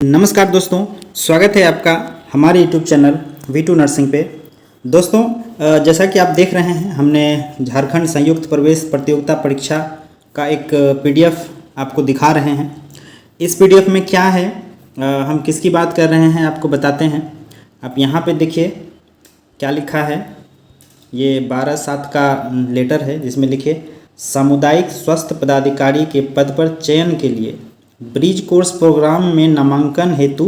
नमस्कार दोस्तों, स्वागत है आपका हमारे YouTube चैनल V2 नर्सिंग पे। दोस्तों, जैसा कि आप देख रहे हैं, हमने झारखंड संयुक्त प्रवेश प्रतियोगिता परीक्षा का एक PDF आपको दिखा रहे हैं। इस PDF में क्या है, हम किसकी बात कर रहे हैं आपको बताते हैं। आप यहाँ पे देखिए क्या लिखा है। ये 12/7 का लेटर है जिसमें लिखे सामुदायिक स्वास्थ्य पदाधिकारी के पद पर चयन के लिए ब्रिज कोर्स प्रोग्राम में नामांकन हेतु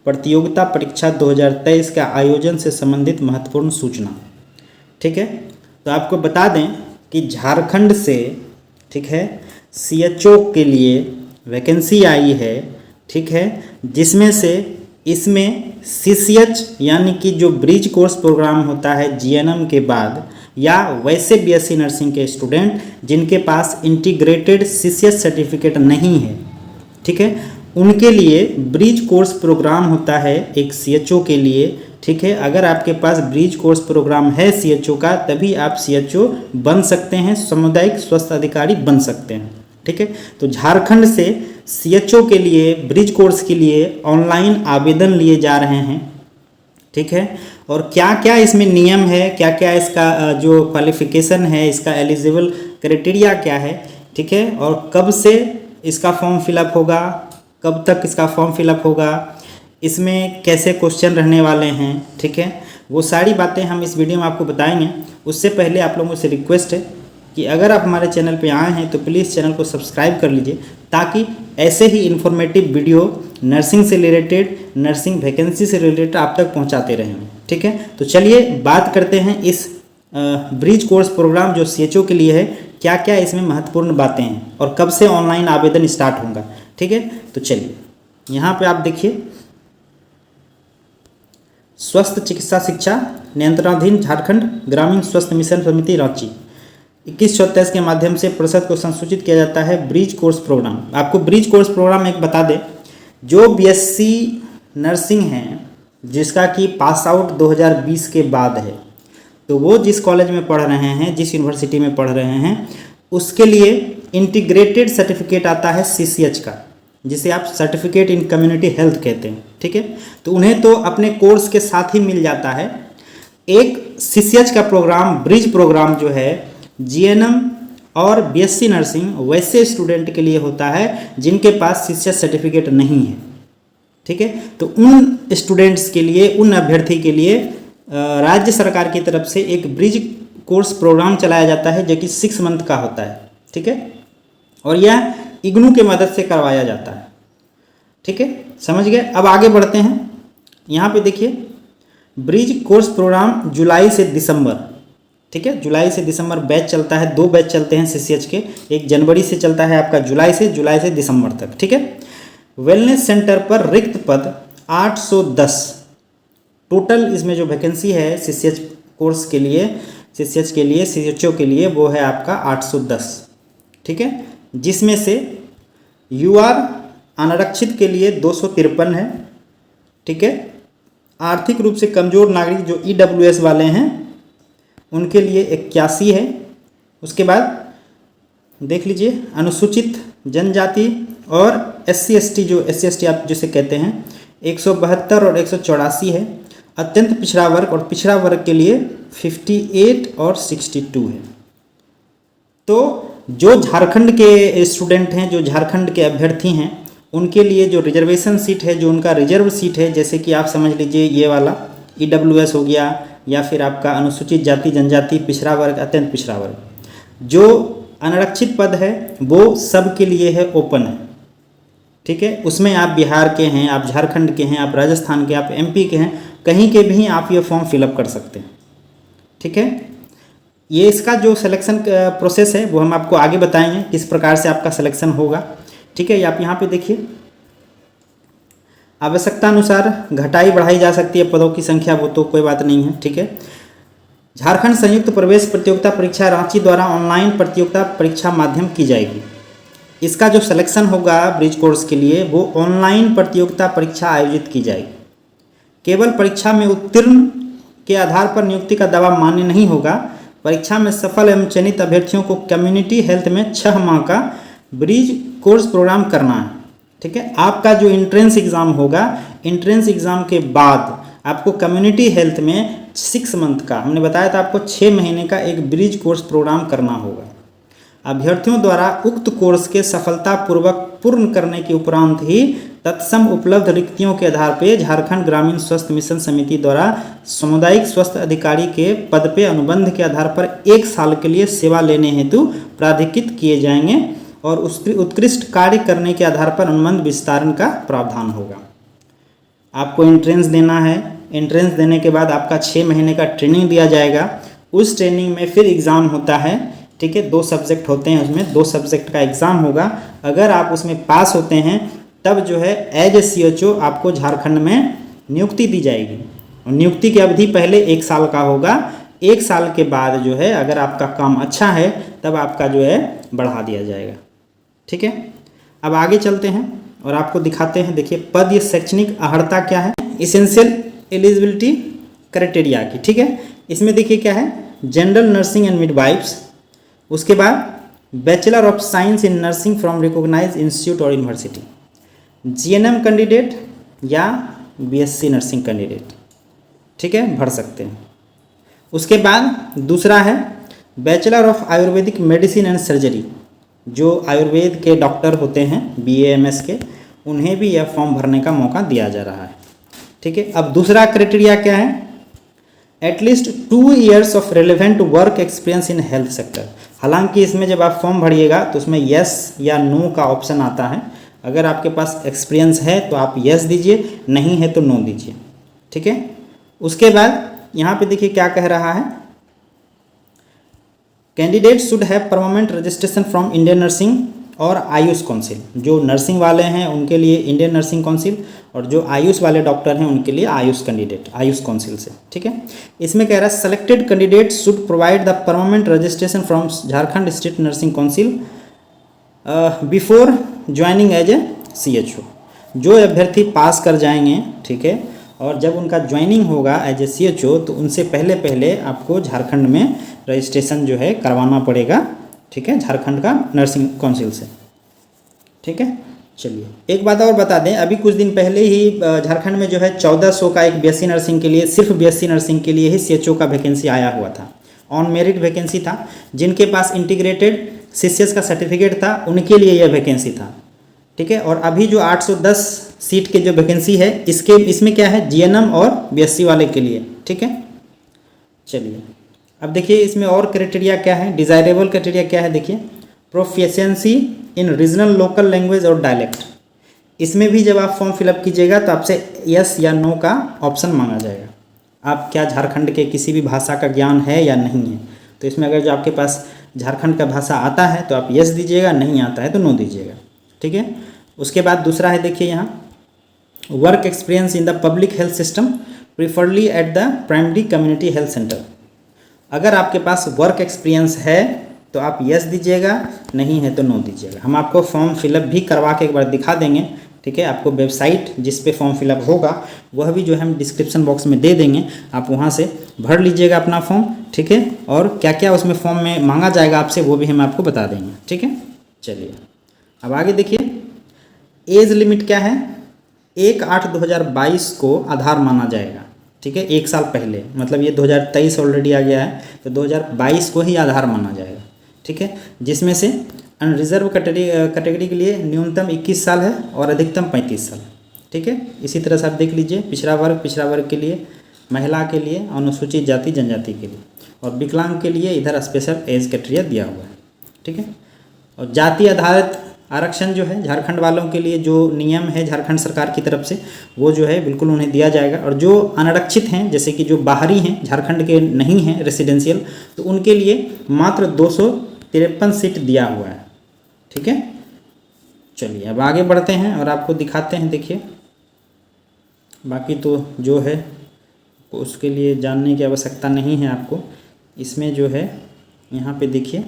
प्रतियोगिता परीक्षा 2023 का आयोजन से संबंधित महत्वपूर्ण सूचना। ठीक है, तो आपको बता दें कि झारखंड से, ठीक है, CHO के लिए वैकेंसी आई है। ठीक है, जिसमें से इसमें CCH यानी कि जो ब्रिज कोर्स प्रोग्राम होता है GNM के बाद, या वैसे BSc नर्सिंग के स्टूडेंट जिनके पास इंटीग्रेटेड CCH सर्टिफिकेट नहीं है, ठीक है, उनके लिए ब्रिज कोर्स प्रोग्राम होता है एक CHO के लिए। ठीक है, अगर आपके पास ब्रिज कोर्स प्रोग्राम है CHO का, तभी आप CHO बन सकते हैं, सामुदायिक स्वास्थ्य अधिकारी बन सकते हैं। ठीक है, तो झारखंड से CHO के लिए ब्रिज कोर्स के लिए ऑनलाइन आवेदन लिए जा रहे हैं। ठीक है, और क्या क्या इसमें नियम है, क्या क्या इसका जो क्वालिफिकेशन है, इसका एलिजिबल क्राइटेरिया क्या है, ठीक है, और कब से इसका फॉर्म फिलअप होगा, कब तक इसका फॉर्म फिलअप होगा, इसमें कैसे क्वेश्चन रहने वाले हैं, ठीक है, वो सारी बातें हम इस वीडियो में आपको बताएंगे। उससे पहले आप लोगों से रिक्वेस्ट है कि अगर आप हमारे चैनल पे आए हैं तो प्लीज़ चैनल को सब्सक्राइब कर लीजिए, ताकि ऐसे ही इन्फॉर्मेटिव वीडियो नर्सिंग से रिलेटेड, नर्सिंग वैकेंसी से रिलेटेड आप तक पहुंचाते रहेंगे। ठीक है, तो चलिए बात करते हैं इस ब्रिज कोर्स प्रोग्राम जो CHO के लिए है, क्या क्या इसमें महत्वपूर्ण बातें हैं और कब से ऑनलाइन आवेदन स्टार्ट होगा। ठीक है, तो चलिए यहाँ पे आप देखिए, स्वास्थ्य चिकित्सा शिक्षा नियंत्रणाधीन झारखंड ग्रामीण स्वास्थ्य मिशन समिति रांची 21-23 के माध्यम से परिषद को संसूचित किया जाता है ब्रिज कोर्स प्रोग्राम। आपको ब्रिज कोर्स प्रोग्राम एक बता दें, जो BSc नर्सिंग हैं जिसका कि पास आउट 2020 के बाद है, तो वो जिस कॉलेज में पढ़ रहे हैं, जिस यूनिवर्सिटी में पढ़ रहे हैं, उसके लिए इंटीग्रेटेड सर्टिफिकेट आता है CCH का, जिसे आप सर्टिफिकेट इन कम्युनिटी हेल्थ कहते हैं। ठीक है, तो उन्हें तो अपने कोर्स के साथ ही मिल जाता है। एक CCH का प्रोग्राम, ब्रिज प्रोग्राम जो है GNM और BSc नर्सिंग वैसे स्टूडेंट के लिए होता है जिनके पास CCH सर्टिफिकेट नहीं है। ठीक है, तो उन स्टूडेंट्स के लिए, उन अभ्यर्थी के लिए राज्य सरकार की तरफ से एक ब्रिज कोर्स प्रोग्राम चलाया जाता है जो कि 6 मंथ का होता है। ठीक है, और यह IGNOU के मदद से करवाया जाता है। ठीक है, समझ गए। अब आगे बढ़ते हैं। यहाँ पे देखिए, ब्रिज कोर्स प्रोग्राम जुलाई से दिसंबर, ठीक है, जुलाई से दिसंबर बैच चलता है। 2 बैच चलते हैं CCH के, एक जनवरी से चलता है आपका जुलाई से दिसंबर तक। ठीक है, वेलनेस सेंटर पर रिक्त पद 810 टोटल, इसमें जो वैकेंसी है CCH कोर्स के लिए, CCH के लिए, CHO के लिए, वो है आपका 810। ठीक है, जिसमें से UR अनारक्षित के लिए 253 है। ठीक है, आर्थिक रूप से कमज़ोर नागरिक जो EWS वाले हैं उनके लिए 81 है। उसके बाद देख लीजिए, अनुसूचित जनजाति और SC ST आप जिसे कहते हैं 172 और 184 है। अत्यंत पिछड़ा वर्ग और पिछड़ा वर्ग के लिए 58 और 62 है। तो जो झारखंड के स्टूडेंट हैं, जो झारखंड के अभ्यर्थी हैं, उनके लिए जो रिजर्वेशन सीट है, जो उनका रिजर्व सीट है, जैसे कि आप समझ लीजिए ये वाला EWS हो गया, या फिर आपका अनुसूचित जाति जनजाति, पिछड़ा वर्ग, अत्यंत पिछड़ा वर्ग, जो अनारक्षित पद है वो सब के लिए है, ओपन है। ठीक है, उसमें आप बिहार के हैं, आप झारखंड के हैं, आप राजस्थान के, आप MP के हैं, कहीं के भी आप ये फॉर्म फिलअप कर सकते हैं। ठीक है, ये इसका जो सिलेक्शन प्रोसेस है वो हम आपको आगे बताएंगे किस प्रकार से आपका सिलेक्शन होगा। ठीक है, आप यहाँ पे देखिए, आवश्यकता अनुसार घटाई बढ़ाई जा सकती है पदों की संख्या, वो तो कोई बात नहीं है। ठीक है, झारखंड संयुक्त प्रवेश प्रतियोगिता परीक्षा रांची द्वारा ऑनलाइन प्रतियोगिता परीक्षा माध्यम की जाएगी। इसका जो सिलेक्शन होगा ब्रिज कोर्स के लिए, वो ऑनलाइन प्रतियोगिता परीक्षा आयोजित की जाएगी। केवल परीक्षा में उत्तीर्ण के आधार पर नियुक्ति का दावा मान्य नहीं होगा, परीक्षा में सफल एवं चयनित अभ्यर्थियों को कम्युनिटी हेल्थ में 6 माह का ब्रिज कोर्स प्रोग्राम करना है। ठीक है, आपका जो एंट्रेंस एग्ज़ाम होगा, एंट्रेंस एग्ज़ाम के बाद आपको कम्युनिटी हेल्थ में 6 मंथ का, हमने बताया था आपको 6 महीने का एक ब्रिज कोर्स प्रोग्राम करना होगा। अभ्यर्थियों द्वारा उक्त कोर्स के सफलतापूर्वक पूर्ण करने के उपरांत ही तत्सम उपलब्ध रिक्तियों के आधार पर झारखंड ग्रामीण स्वास्थ्य मिशन समिति द्वारा सामुदायिक स्वास्थ्य अधिकारी के पद पे अनुबंध के आधार पर 1 साल के लिए सेवा लेने हेतु प्राधिकृत किए जाएंगे और उत्कृष्ट कार्य करने के आधार पर अनुबंध विस्तारण का प्रावधान होगा। आपको एंट्रेंस देना है, एंट्रेंस देने के बाद आपका 6 महीने का ट्रेनिंग दिया जाएगा। उस ट्रेनिंग में फिर एग्ज़ाम होता है। ठीक है, 2 सब्जेक्ट होते हैं, उसमें 2 सब्जेक्ट का एग्ज़ाम होगा। अगर आप उसमें पास होते हैं तब जो है एज ए CHO आपको झारखंड में नियुक्ति दी जाएगी और नियुक्ति की अवधि पहले 1 साल का होगा। 1 साल के बाद जो है अगर आपका काम अच्छा है तब आपका जो है बढ़ा दिया जाएगा। ठीक है, अब आगे चलते हैं और आपको दिखाते हैं। देखिए पद या शैक्षणिक अर्हता क्या है, इसेंशियल एलिजिबिलिटी क्राइटेरिया की। ठीक है, इसमें देखिए क्या है, जनरल नर्सिंग एंड मिडवाइफ्स, उसके बाद bachelor of science in nursing from recognised institute और यूनिवर्सिटी, GNM कैंडिडेट या BSc नर्सिंग कैंडिडेट। ठीक है, भर सकते हैं। उसके बाद दूसरा है bachelor of Ayurvedic medicine and surgery, जो आयुर्वेद के डॉक्टर होते हैं BAMS के, उन्हें भी यह फॉर्म भरने का मौका दिया जा रहा है। ठीक है, अब दूसरा क्राइटेरिया क्या है, at least 2 years of relevant work experience in health sector. हालांकि इसमें जब आप फॉर्म भरिएगा तो उसमें यस या नो का ऑप्शन आता है। अगर आपके पास एक्सपीरियंस है तो आप यस दीजिए, नहीं है तो नो दीजिए। ठीक है, उसके बाद यहाँ पे देखिए क्या कह रहा है, candidate should have permanent registration from Indian nursing और आयुष काउंसिल। जो नर्सिंग वाले हैं उनके लिए इंडियन नर्सिंग काउंसिल और जो आयुष वाले डॉक्टर हैं उनके लिए आयुष कैंडिडेट आयुष काउंसिल से। ठीक है, इसमें कह रहा है selected candidate should provide the permanent registration from Jharkhand state nursing council before joining as a CHO। जो अभ्यर्थी पास कर जाएंगे, ठीक है, और जब उनका ज्वाइनिंग होगा एज ए CHO तो उनसे पहले आपको झारखंड में रजिस्ट्रेशन जो है करवाना पड़ेगा। ठीक है, झारखंड का नर्सिंग काउंसिल से। ठीक है, चलिए एक बात और बता दें, अभी कुछ दिन पहले ही झारखंड में जो है 1400 का एक BSc नर्सिंग के लिए, सिर्फ BSc नर्सिंग के लिए ही CHO का वैकेंसी आया हुआ था। ऑन मेरिट वैकेंसी था। जिनके पास इंटीग्रेटेड CCS का सर्टिफिकेट था उनके लिए यह वैकेंसी था। ठीक है, और अभी जो 810 सीट के जो वैकेंसी है इसमें क्या है, GNM और BSc वाले के लिए। ठीक है, चलिए अब देखिए इसमें और क्राइटेरिया क्या है, डिज़ायरेबल क्राइटेरिया क्या है। देखिए प्रोफिशिएंसी इन रीजनल लोकल लैंग्वेज और डायलेक्ट। इसमें भी जब आप फॉर्म फिलअप कीजिएगा तो आपसे यस या नो का ऑप्शन मांगा जाएगा। आप क्या झारखंड के किसी भी भाषा का ज्ञान है या नहीं है। तो इसमें अगर जो आपके पास झारखंड का भाषा आता है तो आप यस दीजिएगा, नहीं आता है तो नो दीजिएगा। ठीक है, उसके बाद दूसरा है देखिए यहाँ work experience in the public health system preferably at the primary community health centre. अगर आपके पास वर्क एक्सपीरियंस है तो आप यस दीजिएगा, नहीं है तो नो दीजिएगा। हम आपको फॉर्म फिलअप भी करवा के एक बार दिखा देंगे। ठीक है, आपको वेबसाइट जिस पे फॉर्म फिलअप होगा वह भी जो है हम डिस्क्रिप्शन बॉक्स में दे देंगे, आप वहाँ से भर लीजिएगा अपना फॉर्म। ठीक है, और क्या क्या उसमें फॉर्म में मांगा जाएगा आपसे वो भी हम आपको बता देंगे। ठीक है, चलिए अब आगे देखिए एज लिमिट क्या है, 1/8/2022 को आधार माना जाएगा। ठीक है, 1 साल पहले, मतलब ये 2023 ऑलरेडी आ गया है तो 2022 को ही आधार माना जाएगा। ठीक है, जिसमें से अनरिजर्व कैटेगरी के लिए न्यूनतम 21 साल है और अधिकतम 35 साल। ठीक है, इसी तरह से आप देख लीजिए पिछड़ा वर्ग के लिए, महिला के लिए, अनुसूचित जाति जनजाति के लिए और विकलांग के लिए इधर स्पेशल एज क्राइटेरिया दिया हुआ है। ठीक है, और जाति आधारित आरक्षण जो है झारखंड वालों के लिए जो नियम है झारखंड सरकार की तरफ से वो जो है बिल्कुल उन्हें दिया जाएगा। और जो अनारक्षित हैं जैसे कि जो बाहरी हैं झारखंड के नहीं हैं रेसिडेंशियल, तो उनके लिए मात्र 253 सीट दिया हुआ है। ठीक है, चलिए अब आगे बढ़ते हैं और आपको दिखाते हैं। देखिए बाकी तो जो है उसके लिए जानने की आवश्यकता नहीं है आपको। इसमें जो है यहाँ पे देखिए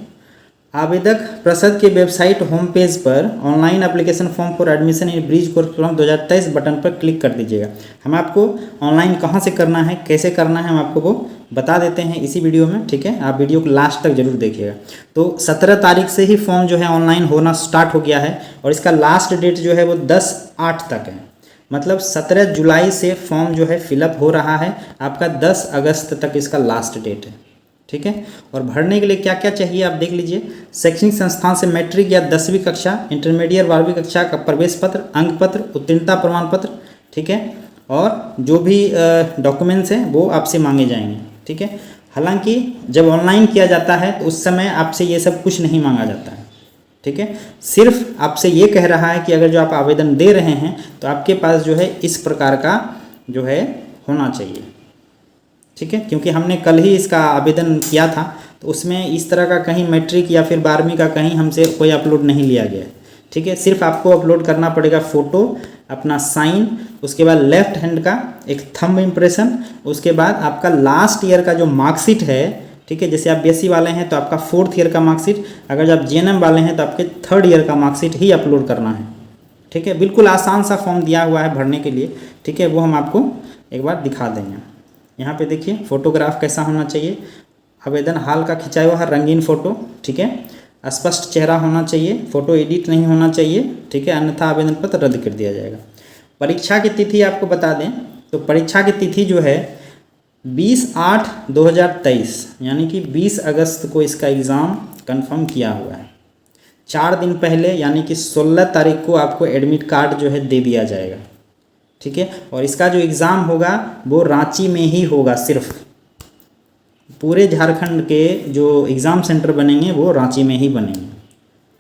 आवेदक प्रसद के वेबसाइट होम पेज पर online application form for admission in bridge course programme 2023 button पर क्लिक कर दीजिएगा। हम आपको ऑनलाइन कहाँ से करना है, कैसे करना है, हम आपको वो बता देते हैं इसी वीडियो में, ठीक है। आप वीडियो को लास्ट तक जरूर देखिएगा। तो 17 तारीख से ही फॉर्म जो है ऑनलाइन होना स्टार्ट हो गया है और इसका लास्ट डेट जो है वो 10/8 तक है। मतलब 17 जुलाई से फॉर्म जो है फिलअप हो रहा है, आपका 10 अगस्त तक इसका लास्ट डेट है, ठीक है। और भरने के लिए क्या क्या चाहिए आप देख लीजिए। शैक्षणिक संस्थान से मैट्रिक या 10वीं कक्षा, इंटरमीडिएट 12वीं कक्षा का प्रवेश पत्र, अंक पत्र, उत्तीर्णता प्रमाण पत्र, ठीक है। और जो भी डॉक्यूमेंट्स हैं वो आपसे मांगे जाएंगे, ठीक है। हालांकि जब ऑनलाइन किया जाता है तो उस समय आपसे ये सब कुछ नहीं मांगा जाता है, ठीक है। सिर्फ आपसे ये कह रहा है कि अगर जो आप आवेदन दे रहे हैं तो आपके पास जो है इस प्रकार का जो है होना चाहिए, ठीक है। क्योंकि हमने कल ही इसका आवेदन किया था तो उसमें इस तरह का कहीं मैट्रिक या फिर 12वीं का कहीं हमसे कोई अपलोड नहीं लिया गया है, ठीक है। सिर्फ आपको अपलोड करना पड़ेगा फ़ोटो, अपना साइन, उसके बाद लेफ्ट हैंड का एक थंब इम्प्रेशन, उसके बाद आपका लास्ट ईयर का जो मार्कशीट है, ठीक है। जैसे आप बीएससी वाले हैं तो आपका 4th ईयर का मार्कशीट, अगर आप जीएनएम वाले हैं तो आपके 3rd ईयर का मार्कशीट ही अपलोड करना है, ठीक है। बिल्कुल आसान सा फॉर्म दिया हुआ है भरने के लिए, ठीक है। वो हम आपको एक बार दिखा देंगे। यहाँ पे देखिए फोटोग्राफ कैसा होना चाहिए, आवेदन हाल का खिंचाया हुआ रंगीन फ़ोटो, ठीक है। स्पष्ट चेहरा होना चाहिए, फ़ोटो एडिट नहीं होना चाहिए, ठीक है, अन्यथा आवेदन पत्र रद्द कर दिया जाएगा। परीक्षा की तिथि आपको बता दें तो परीक्षा की तिथि जो है 20/8/2023 यानी कि 20 अगस्त को इसका एग्ज़ाम कंफर्म किया हुआ है। 4 दिन पहले यानी कि 16 तारीख को आपको एडमिट कार्ड जो है दे दिया जाएगा, ठीक है। और इसका जो एग्ज़ाम होगा वो रांची में ही होगा, सिर्फ पूरे झारखंड के जो एग्ज़ाम सेंटर बनेंगे वो रांची में ही बनेंगे।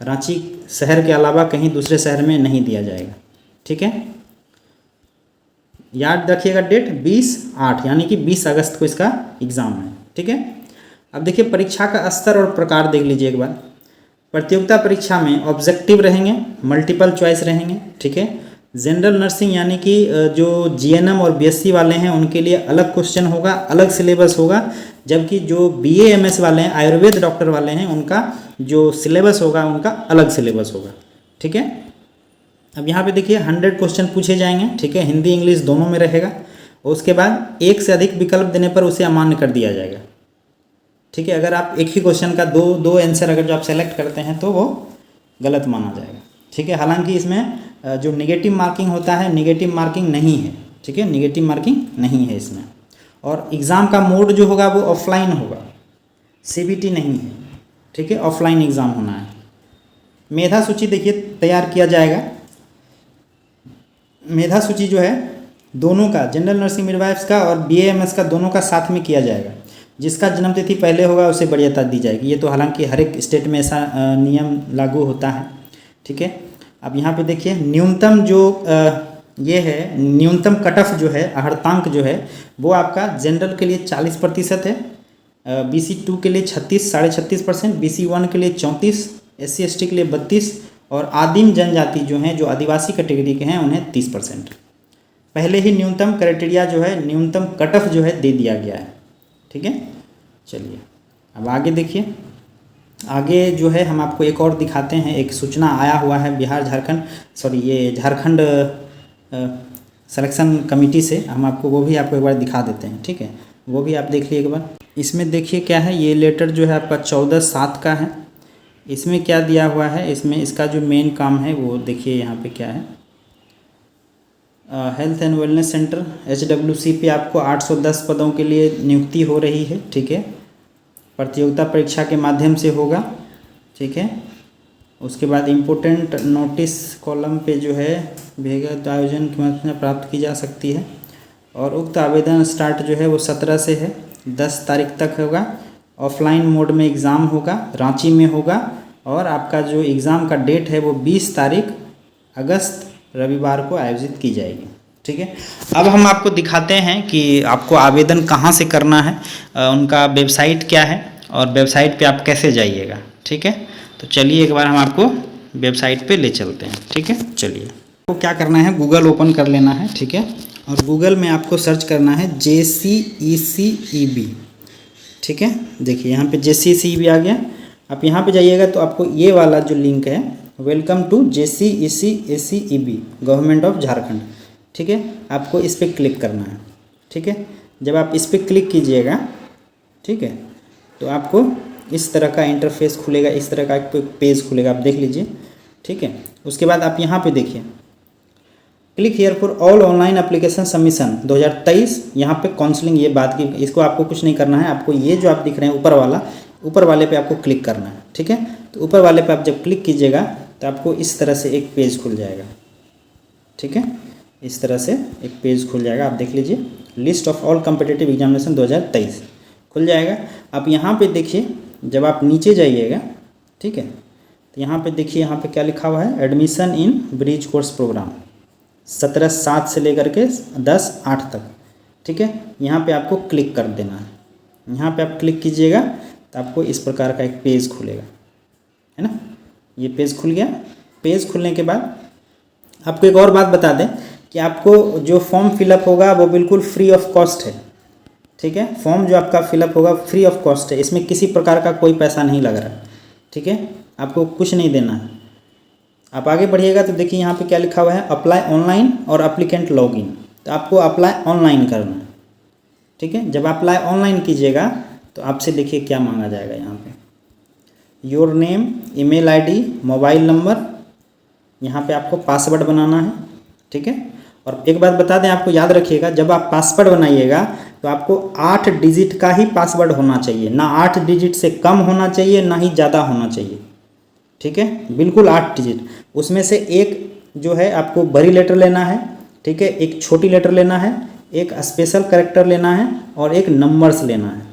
रांची शहर के अलावा कहीं दूसरे शहर में नहीं दिया जाएगा, ठीक है। याद रखिएगा डेट 20/8 यानी कि 20 अगस्त को इसका एग्ज़ाम है, ठीक है। अब देखिए परीक्षा का स्तर और प्रकार देख लीजिए एक बार। प्रतियोगिता परीक्षा में ऑब्जेक्टिव रहेंगे, मल्टीपल चॉइस रहेंगे, ठीक है। जनरल नर्सिंग यानी कि जो जीएनएम और बीएससी वाले हैं उनके लिए अलग क्वेश्चन होगा, अलग सिलेबस होगा, जबकि जो बीएएमएस वाले हैं, आयुर्वेद डॉक्टर वाले हैं, उनका जो सिलेबस होगा उनका अलग सिलेबस होगा, ठीक है। अब यहाँ पे देखिए 100 क्वेश्चन पूछे जाएंगे, ठीक है, हिंदी इंग्लिश दोनों में रहेगा। और उसके बाद एक से अधिक विकल्प देने पर उसे अमान्य कर दिया जाएगा, ठीक है। अगर आप एक ही क्वेश्चन का दो आंसर अगर जो आप सेलेक्ट करते हैं तो वो गलत माना जाएगा, ठीक है। हालांकि इसमें जो नेगेटिव मार्किंग होता है, नेगेटिव मार्किंग नहीं है, ठीक है, नेगेटिव मार्किंग नहीं है इसमें। और एग्ज़ाम का मोड जो होगा वो ऑफलाइन होगा, सीबीटी नहीं है, ठीक है, ऑफलाइन एग्ज़ाम होना है। मेधा सूची देखिए तैयार किया जाएगा। मेधा सूची जो है दोनों का, जनरल नर्सिंग मिडवाइफ्स का और बीएएमएस का दोनों का साथ में किया जाएगा। जिसका जन्म तिथि पहले होगा उसे वरीयता दी जाएगी। ये तो हालांकि हर एक स्टेट में ऐसा नियम लागू होता है, ठीक है। अब यहाँ पे देखिए न्यूनतम जो ये है, न्यूनतम कट ऑफ जो है, आहर्तांक जो है वो आपका जनरल के लिए 40% है, BC2 के लिए 36.5%, BC1 के लिए 34%, SC/ST के लिए 32% और आदिम जनजाति जो हैं, जो आदिवासी कैटेगरी के हैं, उन्हें 30%। पहले ही न्यूनतम क्राइटेरिया जो है, न्यूनतम कट ऑफ जो है दे दिया गया है, ठीक है। चलिए अब आगे देखिए। आगे जो है हम आपको एक और दिखाते हैं, एक सूचना आया हुआ है ये झारखंड सिलेक्शन कमेटी से, हम आपको वो भी आपको एक बार दिखा देते हैं, ठीक है। वो भी आप देख लीजिए एक बार। इसमें देखिए क्या है, ये लेटर जो है आपका 14/7 का है। इसमें क्या दिया हुआ है, इसमें इसका जो मेन काम है वो देखिए यहाँ पे क्या है। Health and wellness centre HWC पे आपको 810 पदों के लिए नियुक्ति हो रही है, ठीक है। प्रतियोगिता परीक्षा के माध्यम से होगा, ठीक है। उसके बाद इम्पोर्टेंट नोटिस कॉलम पे जो है व्यक्तिगत आयोजन की मदद से प्राप्त की जा सकती है। और उक्त आवेदन स्टार्ट जो है वो 17 से है, 10 तारीख तक होगा। ऑफलाइन मोड में एग्ज़ाम होगा, रांची में होगा। और आपका जो एग्ज़ाम का डेट है वो 20 तारीख अगस्त रविवार को आयोजित की जाएगी, ठीक है। अब हम आपको दिखाते हैं कि आपको आवेदन कहाँ से करना है, उनका वेबसाइट क्या है और वेबसाइट पे आप कैसे जाइएगा, ठीक है। तो चलिए एक बार हम आपको वेबसाइट पे ले चलते हैं, ठीक है। चलिए आपको क्या करना है, गूगल ओपन कर लेना है, ठीक है। और गूगल में आपको सर्च करना है JCECEB, ठीक है। देखिए यहाँ पे JCECEB आ गया। आप यहाँ पे जाइएगा तो आपको ये वाला जो लिंक है, welcome to JCEC government of Jharkhand, ठीक है, आपको इस पर क्लिक करना है। ठीक है, जब आप इस पर क्लिक कीजिएगा, ठीक है, तो आपको इस तरह का इंटरफेस खुलेगा, इस तरह का एक पेज खुलेगा, आप देख लीजिए। ठीक है, उसके बाद आप यहाँ पे देखिए, click here for all online application submission 2023, यहाँ पे काउंसलिंग, ये बात की, इसको आपको कुछ नहीं करना है, आपको ये जो आप दिख रहे हैं ऊपर वाले पे आपको क्लिक करना है। ठीक है, तो ऊपर वाले पे आप जब क्लिक कीजिएगा तो आपको इस तरह से एक पेज खुल जाएगा। ठीक है, इस तरह से एक पेज खुल जाएगा, आप देख लीजिए, list of all competitive examination 2023 खुल जाएगा। आप यहाँ पे देखिए, जब आप नीचे जाइएगा, ठीक है, तो यहाँ पे देखिए, यहाँ पे क्या लिखा हुआ है, admission in bridge course programme 17/7 से लेकर के 10/8 तक। ठीक है, यहाँ पे आपको क्लिक कर देना है। यहाँ पे आप क्लिक कीजिएगा तो आपको इस प्रकार का एक पेज खुलेगा, है ना, ये पेज खुल गया। पेज खुलने के बाद आपको एक और बात बता दें कि आपको जो फॉर्म फिलअप होगा वो बिल्कुल फ्री ऑफ कॉस्ट है। ठीक है, फॉर्म जो आपका फिलअप होगा फ्री ऑफ कॉस्ट है, इसमें किसी प्रकार का कोई पैसा नहीं लग रहा है। ठीक है, आपको कुछ नहीं देना है। आप आगे बढ़िएगा तो देखिए यहाँ पे क्या लिखा हुआ है, अप्लाई ऑनलाइन और एप्लीकेंट लॉगिन, तो आपको अप्लाई ऑनलाइन करना है। ठीक है, जब अप्लाई ऑनलाइन कीजिएगा तो आपसे देखिए क्या मांगा जाएगा, यहाँ पे your name, email ID, mobile number, यहाँ पे आपको पासवर्ड बनाना है। ठीक है, और एक बात बता दें, आपको याद रखिएगा, जब आप पासवर्ड बनाइएगा तो आपको 8 डिजिट का ही पासवर्ड होना चाहिए, ना 8 डिजिट से कम होना चाहिए, ना ही ज़्यादा होना चाहिए। ठीक है, बिल्कुल 8 डिजिट, उसमें से एक जो है आपको बड़ी लेटर लेना है, ठीक है, एक छोटी लेटर लेना है, एक स्पेशल कैरेक्टर लेना है और एक नंबर्स लेना है,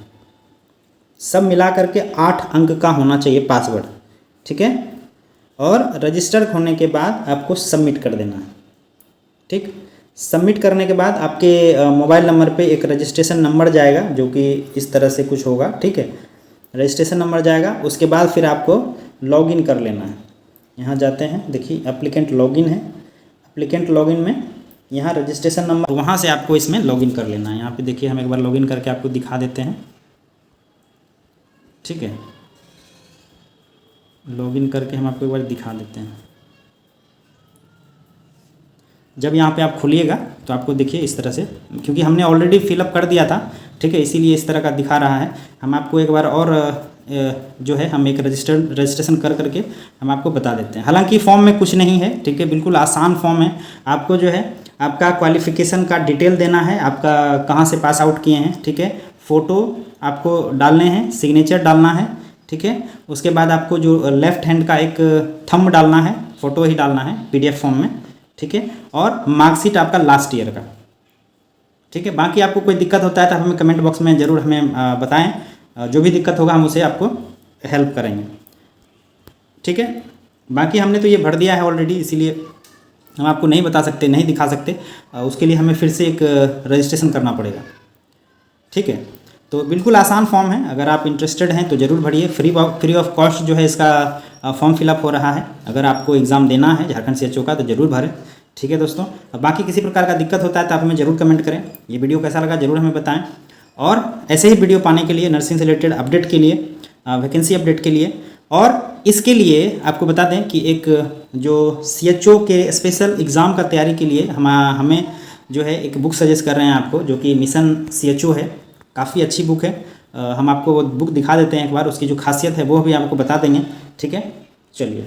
सब मिला करके 8 अंक का होना चाहिए पासवर्ड। ठीक है, और रजिस्टर होने के बाद आपको सबमिट कर देना है। ठीक, सबमिट करने के बाद आपके मोबाइल नंबर पे एक रजिस्ट्रेशन नंबर जाएगा, जो कि इस तरह से कुछ होगा। ठीक है, रजिस्ट्रेशन नंबर जाएगा, उसके बाद फिर आपको लॉगिन कर लेना है। यहाँ जाते हैं, देखिए एप्लीकेंट लॉगिन है, एप्लीकेंट लॉगिन में यहाँ रजिस्ट्रेशन नंबर, वहाँ से आपको इसमें लॉगिन कर लेना है। यहाँ पे देखिए, हम एक बार लॉगिन करके आपको दिखा देते हैं। ठीक है, लॉगिन करके हम आपको एक बार दिखा देते हैं। जब यहाँ पे आप खोलिएगा तो आपको देखिए इस तरह से, क्योंकि हमने ऑलरेडी फिलअप कर दिया था, ठीक है, इसीलिए इस तरह का दिखा रहा है। हम आपको एक बार और जो है, हम एक रजिस्ट्रेशन करके हम आपको बता देते हैं। हालांकि फॉर्म में कुछ नहीं है, ठीक है, बिल्कुल आसान फॉर्म है। आपको जो है आपका क्वालिफ़िकेशन का डिटेल देना है, आपका कहाँ से पास आउट किए हैं, ठीक है, फ़ोटो आपको डालने हैं, सिग्नेचर डालना है। ठीक है, उसके बाद आपको जो लेफ़्ट हैंड का एक थंब डालना है, फ़ोटो ही डालना है PDF फॉर्म में। ठीक है, और मार्कशीट आपका लास्ट ईयर का। ठीक है, बाकी आपको कोई दिक्कत होता है तो हमें कमेंट बॉक्स में ज़रूर हमें बताएं, जो भी दिक्कत होगा हम उसे आपको हेल्प करेंगे। ठीक है, बाकी हमने तो ये भर दिया है ऑलरेडी, इसीलिए हम आपको नहीं बता सकते, नहीं दिखा सकते, उसके लिए हमें फिर से एक रजिस्ट्रेशन करना पड़ेगा। ठीक है, तो बिल्कुल आसान फॉर्म है, अगर आप इंटरेस्टेड हैं तो ज़रूर भरिए। फ्री ऑफ कॉस्ट जो है इसका फॉर्म फिलअप हो रहा है। अगर आपको एग्ज़ाम देना है झारखंड CHO का तो ज़रूर भरें। ठीक है दोस्तों, अब बाकी किसी प्रकार का दिक्कत होता है तो आप हमें ज़रूर कमेंट करें। ये वीडियो कैसा लगा ज़रूर हमें बताएं, और ऐसे ही वीडियो पाने के लिए, नर्सिंग से रिलेटेड अपडेट के लिए, वैकेंसी अपडेट के लिए, और इसके लिए आपको बता दें कि एक जो CHO के स्पेशल एग्ज़ाम का तैयारी के लिए हमें जो है एक बुक सजेस्ट कर रहे हैं आपको, जो कि मिशन CHO है। काफ़ी अच्छी बुक है, हम आपको वो बुक दिखा देते हैं एक बार, उसकी जो खासियत है वो भी आपको बता देंगे। ठीक है, चलिए,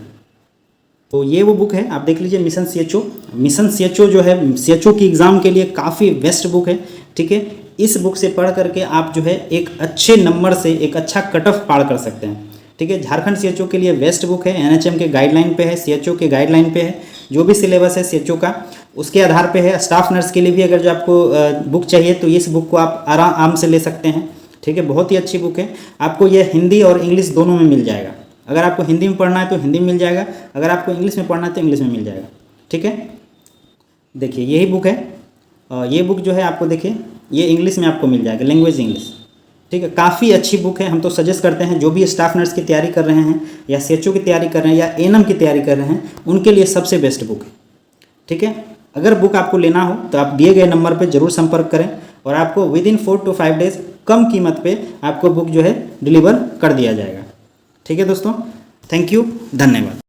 तो ये वो बुक है, आप देख लीजिए, मिशन CHO। मिशन CHO जो है CHO की एग्ज़ाम के लिए काफ़ी बेस्ट बुक है। ठीक है, इस बुक से पढ़ करके आप जो है एक अच्छे नंबर से एक अच्छा कट ऑफ पार कर सकते हैं। ठीक है, झारखंड CHO के लिए बेस्ट बुक है, NHM के गाइडलाइन पे है, CHO के गाइडलाइन पे है, जो भी सिलेबस है CHO का उसके आधार पे है। स्टाफ नर्स के लिए भी अगर जो आपको बुक चाहिए तो इस बुक को आप आराम से ले सकते हैं। ठीक है, बहुत ही अच्छी बुक है, आपको ये हिंदी और इंग्लिश दोनों में मिल जाएगा। अगर आपको हिंदी में पढ़ना है तो हिंदी में मिल जाएगा, अगर आपको इंग्लिश में पढ़ना है तो इंग्लिश में मिल जाएगा। ठीक है, देखिए यही बुक है, ये बुक जो है आपको देखिए ये इंग्लिश में आपको मिल जाएगा, लैंग्वेज इंग्लिश। ठीक है, काफ़ी अच्छी बुक है। हम तो सजेस्ट करते हैं जो भी स्टाफ नर्स की तैयारी कर रहे हैं या CHO की तैयारी कर रहे हैं या ANM की तैयारी कर रहे हैं, उनके लिए सबसे बेस्ट बुक है। ठीक है, अगर बुक आपको लेना हो तो आप दिए गए नंबर पर ज़रूर संपर्क करें, और आपको विदिन 4 to 5 डेज़ कम कीमत पे आपको बुक जो है डिलीवर कर दिया जाएगा। ठीक है दोस्तों, थैंक यू, धन्यवाद।